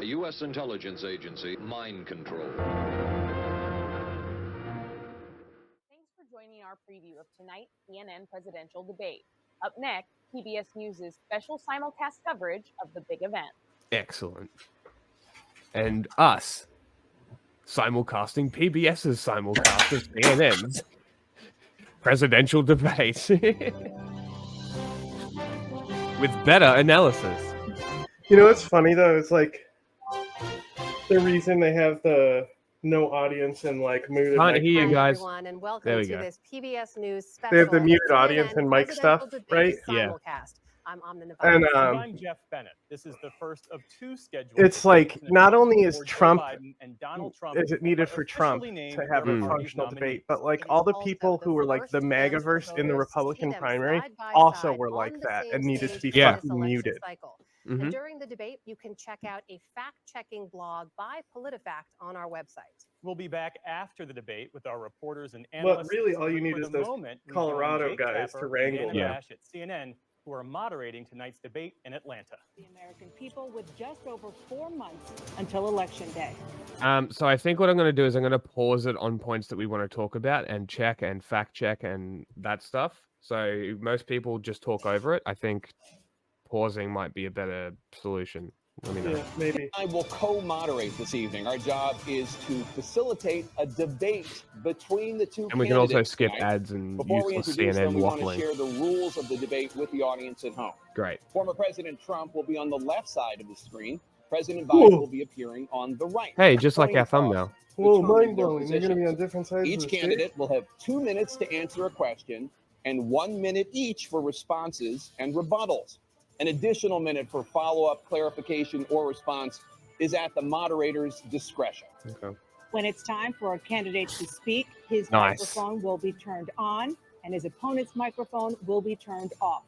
U.S. intelligence agency, mind control. Thanks for joining our preview of tonight's CNN presidential debate. Up next, PBS News' special simulcast coverage of the big event. Excellent. And us simulcasting PBS's simulcast of CNN's presidential debate with better analysis. You know what's funny though? It's like the reason they have the no audience and like muted. Can't hear you guys. Everyone, and welcome There we to go. this PBS News special. They have the muted CNN audience and mic stuff, presidential right? debate Yeah. simulcast. I'm Amna Navarro. And I'm Jeff Bennett. This is the first of two scheduled. it's like not only is for Joe Trump Biden and Donald Trump is it needed for Trump officially named to have their a party's functional debate, nominees. but like It is all the also people the who were like the first chance for MAGAverse in the voters to see Republican them primary side by also side were on like the that same and needed to stage be in fucking this election muted. cycle. Mhm. And during the debate, you can check out a fact-checking blog by PolitiFact on our website. We'll be back after the debate with our reporters and But analysts. really all you But need for is the those moment, we Colorado join Jake guys to Tapper and wrangle Dana them. Bash at CNN, who are moderating tonight's debate in Atlanta. The American people with just over 4 months until Election Day. So I think what I'm going to do is I'm going to pause it on points that we want to talk about and check and fact check and that stuff. So most people just talk over it. I think pausing might be a better solution. Let me know. Yeah, maybe. I will co-moderate this evening. Our job is to facilitate a debate between the two And we can also candidates skip tonight. ads and Before we useless introduce CNN them, we want to waffling. share the rules of the debate with the audience at home. Great. Former President Trump will be on the left side of the screen. President Biden will be appearing on the right. Hey, just like Coin our toss thumbnail. Whoa, determine mind their blowing. They're going to be on positions. different sides of Each the stage? candidate will have 2 minutes to answer a question and 1 minute each for responses and rebuttals. An additional minute for follow-up, clarification, or response is at the moderator's discretion. Okay. When it's time for a candidate to speak, his Nice. microphone will be turned on and his opponent's microphone will be turned off.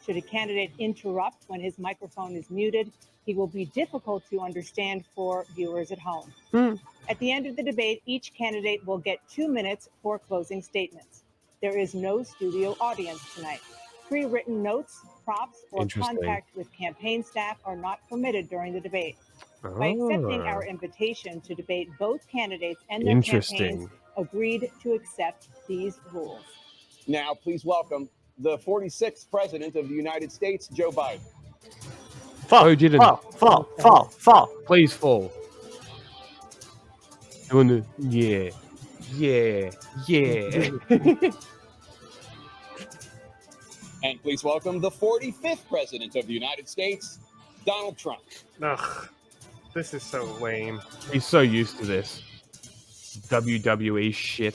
Should a candidate interrupt when his microphone is muted, he will be difficult to understand for viewers at home. At the end of the debate, each candidate will get 2 minutes for closing statements. There is no studio audience tonight. Pre-written notes, props, or Interesting. contact with campaign staff are not permitted during the debate. By accepting our Ah, invitation to debate, both candidates and their Interesting. campaigns agreed to accept these rules. Now, please welcome the 46th President of the United States, Joe Biden. Oh, didn't. Fall. Please fall. Doing the yeah. And please welcome the 45th President of the United States, Donald Trump. Ugh, this is so lame. He's so used to this WWE shit.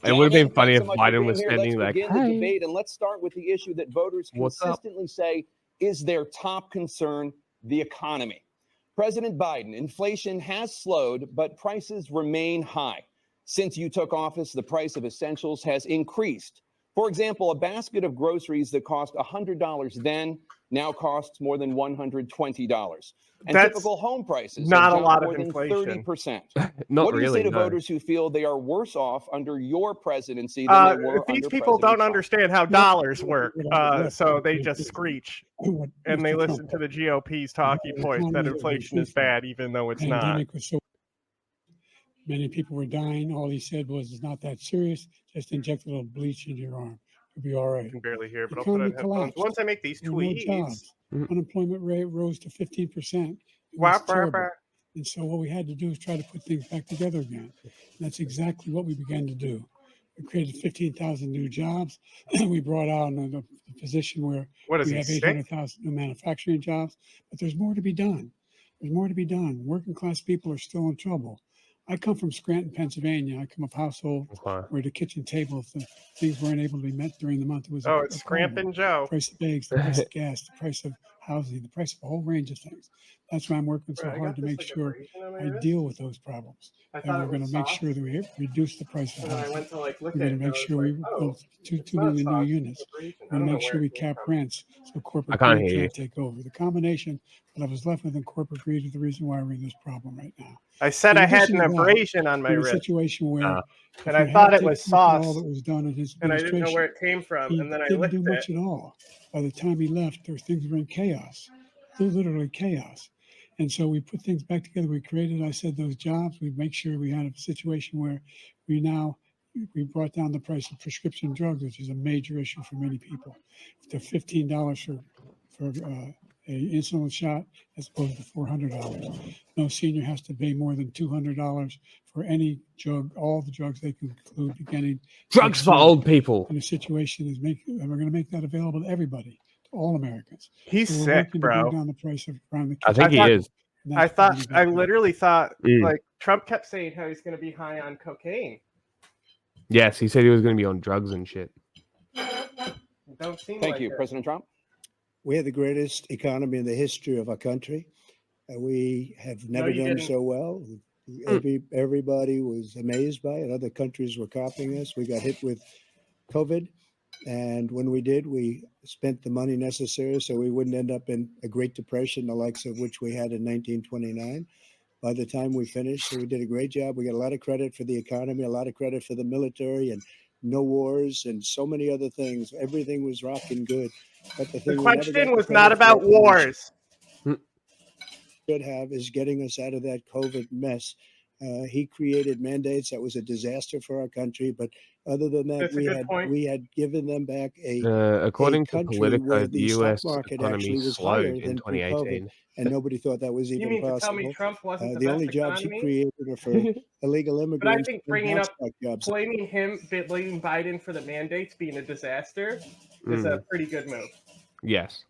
It would have been Gentlemen, funny if thanks so much for Biden being was here. standing Let's like, begin the "Hey." debate, and let's start with the issue that voters What's up? consistently say is their top concern: the economy. President Biden, inflation has slowed, but prices remain high. Since you took office, the price of essentials has increased. For example, a basket of groceries that cost $100 then now costs more than $120. And That's typical home prices not have a jumped lot more of than inflation. 30%. Not What do you really. say to No. voters who feel they are worse off under your presidency than they were These under people President don't Trump? understand how dollars work, so they just screech and they listen to the GOP's talking points that inflation is bad, even though it's not. Pandemic was so many people were dying. All he said was, "It's not that serious. Just inject a little bleach into your arm. You'll be all I right." can barely hear, but I'll Economy put on headphones. collapsed. Once I make these There were no tweets. jobs. Mhm. Unemployment rate rose to 15%. It Wah, was bah, terrible. bah. And so what we had to do is try to put things back together again. And that's exactly what we began to do. We created 15,000 new jobs. We brought out a position where What is we he, have sick? 800,000 new manufacturing jobs. But there's more to be done. There's more to be done. Working class people are still in trouble. I come from Scranton, Pennsylvania. I come of a household Okay. where the kitchen table, if the things weren't able to be met during the month, it was Oh, a it's problem. Scrampin' The Joe. price of eggs, the price of gas, the price of housing, the price of a whole range of things. That's why I'm working so Bro, I hard got to this, make like, sure abrasion on my I wrist. deal with those problems. I And thought we're it going was to make soft, sure that we reduce the price of and then I housing. went to like look We're at going it, to and make I was sure like, we oh, build two it's not million new soft, it's units. abrasion. I We're don't going to know make where sure it we came cap from. rents so corporate I can't greed hear you. can't take over. The combination, what I was left with in corporate greed is the reason why we're in this problem right now. I said In I had addition an to that, abrasion on my in a wrist, situation where if and I you thought had it taken was a look at all sauce, that was done in his and I didn't know where administration, it came from, he and then I didn't do licked it. much at all. By the time he left, things were in chaos, literally chaos. And so we put things back together. We created, I said, those jobs. We make sure we had a situation where we brought down the price of prescription drugs, which is a major issue for many people, to $15 for a insulin shot as opposed to $400. No senior has to pay more than $200 for any drug, all the drugs they can include beginning Drugs next for year. old people. And the situation is and we're going to make that available to everybody, to all Americans. He's So we're sick, working to bring bro. down the price of around the I think he thought- is. I literally thought, Mm. like, Trump kept saying how he's going to be high on cocaine. Yes, he said he was going to be on drugs and shit. Don't seem Thank like you, it. President Trump. We have the greatest economy in the history of our country. We have never you done didn't. so well. Everybody was amazed by it. Other countries were copying us. We got hit with COVID. And when we did, we spent the money necessary so we wouldn't end up in a Great Depression, the likes of which we had in 1929. By the time we finished, so we did a great job. We got a lot of credit for the economy, a lot of credit for the military, and no wars and so many other things. Everything was rocking good. But the thing The we never question got was the not credit about for, and we wars. should have, is getting us out of that COVID mess. He created mandates that was a disaster for our country. But other than that, That's a good point. we had given them back According to country Politico, where the the stock U.S. market economy actually was slowed higher in than pre-COVID, 2018. and nobody thought that was You even mean to tell possible. me Trump wasn't the The best only jobs he economy? created were for illegal But I immigrants think and bringing up, hotspot jobs. blaming Biden for the mandates being a disaster is a pretty good move. Yes.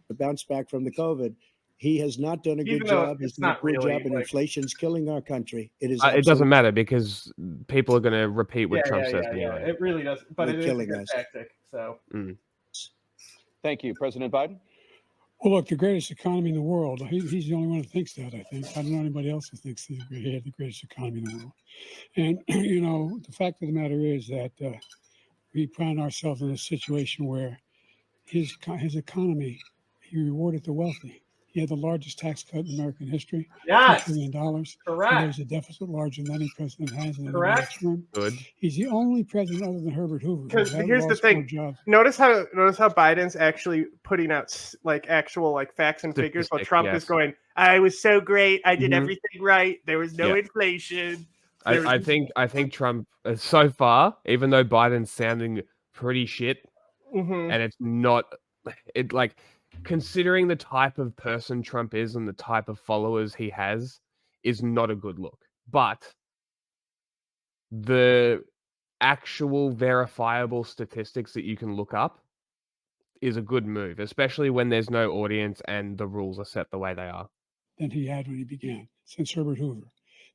To bounce back from the COVID. He has not done a Even good though job. He's it's done a not poor really, job, and like- inflation's killing our country. It is. It doesn't matter because people are going to repeat what Trump says anyway. It really does, but They're it is a killing good us. tactic. So Thank you, President Biden. Well, look, the greatest economy in the world. He's the only one who thinks that, I think. I don't know anybody else who thinks he had the greatest economy in the world. And, the fact of the matter is that we find ourselves in a situation where his economy, he rewarded the wealthy. He had the largest tax cut in American history, Yes. $2 trillion. Correct. He raised a deficit larger than any president has in Correct. any term. Good. He's the only president other than Herbert Hoover. Because who here's the lost more thing. jobs. Notice how Biden's actually putting out actual facts and figures, while Statistics, Trump is yes. going, "I was so great. I did Mhm. everything right. There was no Yeah. inflation." I think Trump so far, even though Biden's sounding pretty shit, Mhm. and it's not, it like considering the type of person Trump is and the type of followers he has, is not a good look. But the actual verifiable statistics that you can look up is a good move, especially when there's no audience and the rules are set the way they are. Than he had when he began, since Herbert Hoover.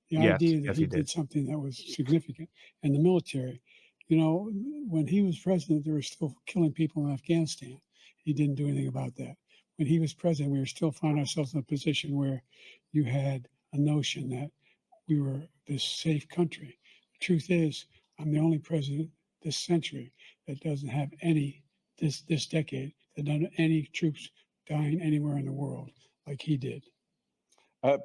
The Yes, idea that yes, he he did did. something that was significant. And the military, when he was president, they were still killing people in Afghanistan. He didn't do anything about that. When he was president, we were still finding ourselves in a position where you had a notion that we were this safe country. The truth is, I'm the only president this century that doesn't have this decade, that doesn't have any troops dying anywhere in the world like he did.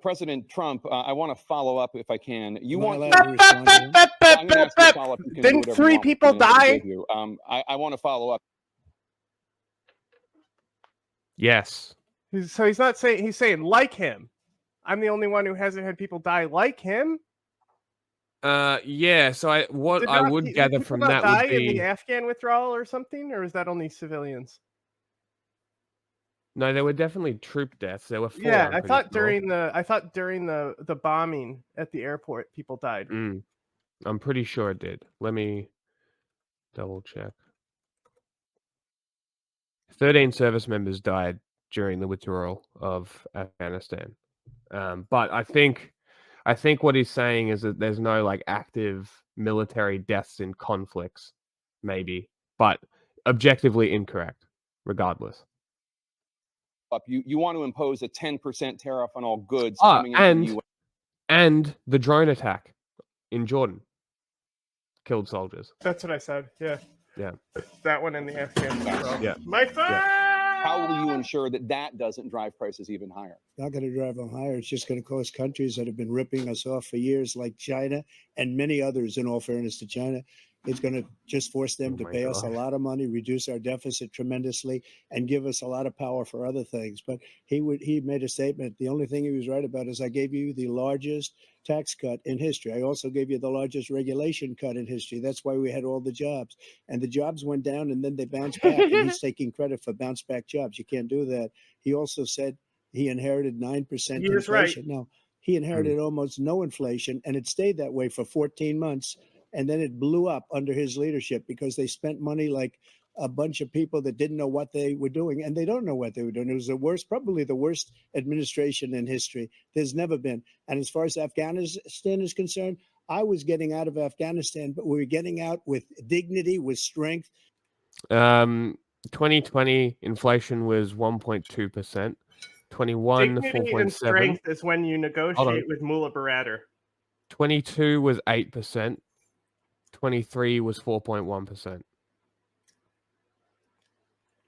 President Trump, I want to follow up if I can. You Am I want allowed to respond to him? I'm going to ask you to follow up. You can do Didn't whatever 3 you want with the people minutes that I die? gave you. I want to follow up. Yes. So he's not saying, he's saying like him. I'm the only one who hasn't had people die like him. Yeah. So I would Did gather people from not that die would in the be Afghan withdrawal or something, or is that only civilians? no. There were definitely troop deaths. There were 4. Yeah, I'm I pretty thought sure. during the bombing at the airport, people died. I'm pretty sure it did. Let me double check. 13 service members died during the withdrawal of Afghanistan. But I think what he's saying is that there's no active military deaths in conflicts, maybe, but objectively incorrect, regardless. You want to impose a 10% tariff on all goods coming into the U.S. And the drone attack in Jordan killed soldiers. That's what I said. Yeah. Yeah. That one in the Afghanistan. Yeah. My phone! How will you ensure that that doesn't drive prices even higher? Not going to drive them higher. It's just going to cost countries that have been ripping us off for years, like China and many others, in all fairness to China. It's going to just force them to pay us a lot of money, reduce our deficit tremendously, and give us a lot of power for other things. But he made a statement. The only thing he was right about is I gave you the largest tax cut in history. I also gave you the largest regulation cut in history. That's why we had all the jobs. And the jobs went down and then they bounced back. And he's taking credit for bounce back jobs. You can't do that. He also said he inherited 9% inflation. Right. No, he inherited almost no inflation, and it stayed that way for 14 months. And then it blew up under his leadership because they spent money like a bunch of people that didn't know what they were doing, and they don't know what they were doing. It was probably the worst administration in history. There's never been. And as far as Afghanistan is concerned, I was getting out of Afghanistan, but we were getting out with dignity, with strength. 2020 inflation was 1.2%. 21, Dignity and 4.7. strength is when you negotiate with Mullah Baratter. 22 was 8%. 23 was 4.1%.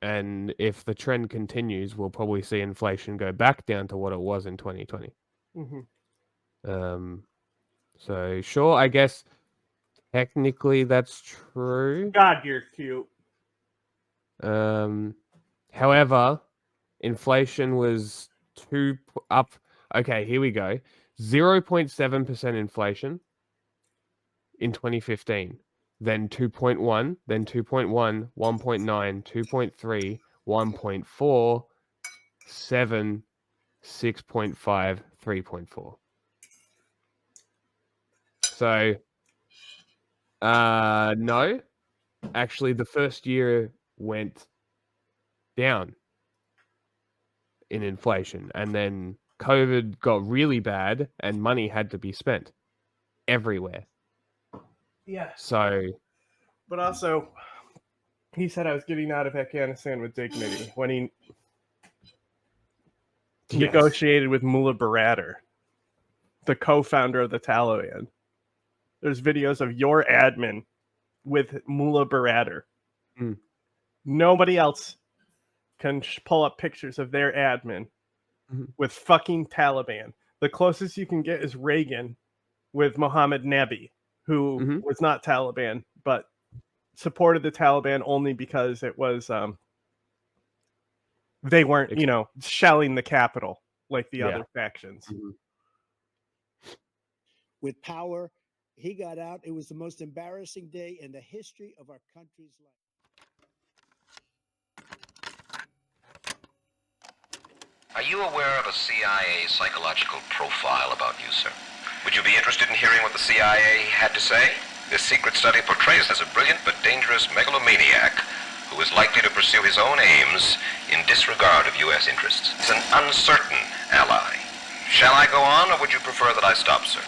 And if the trend continues, we'll probably see inflation go back down to what it was in 2020. Mm-hmm. So sure, I guess technically that's true. God, you're cute. However, inflation was up. Okay, here we go. 0.7% inflation in 2015, then 2.1, then 2.1, 1.9, 2.3, 1.4, 7, 6.5, 3.4. So, no, actually, the first year went down in inflation, and then COVID got really bad, and money had to be spent everywhere. Yeah. So, but also, he said I was getting out of Afghanistan with dignity when he negotiated with Mullah Baratter, the co-founder of the Taliban. There's videos of your admin with Mullah Baratter. Nobody else can pull up pictures of their admin with fucking Taliban. The closest you can get is Reagan with Mohammed Nabi, who was not Taliban, but supported the Taliban only because it was they weren't, shelling the capital like the other factions. With power, he got out. It was the most embarrassing day in the history of our country's life. Are you aware of a CIA psychological profile about you, sir? Would you be interested in hearing what the CIA had to say? This secret study portrays as a brilliant but dangerous megalomaniac who is likely to pursue his own aims in disregard of U.S. interests. He's an uncertain ally. Shall I go on, or would you prefer that I stop, sir?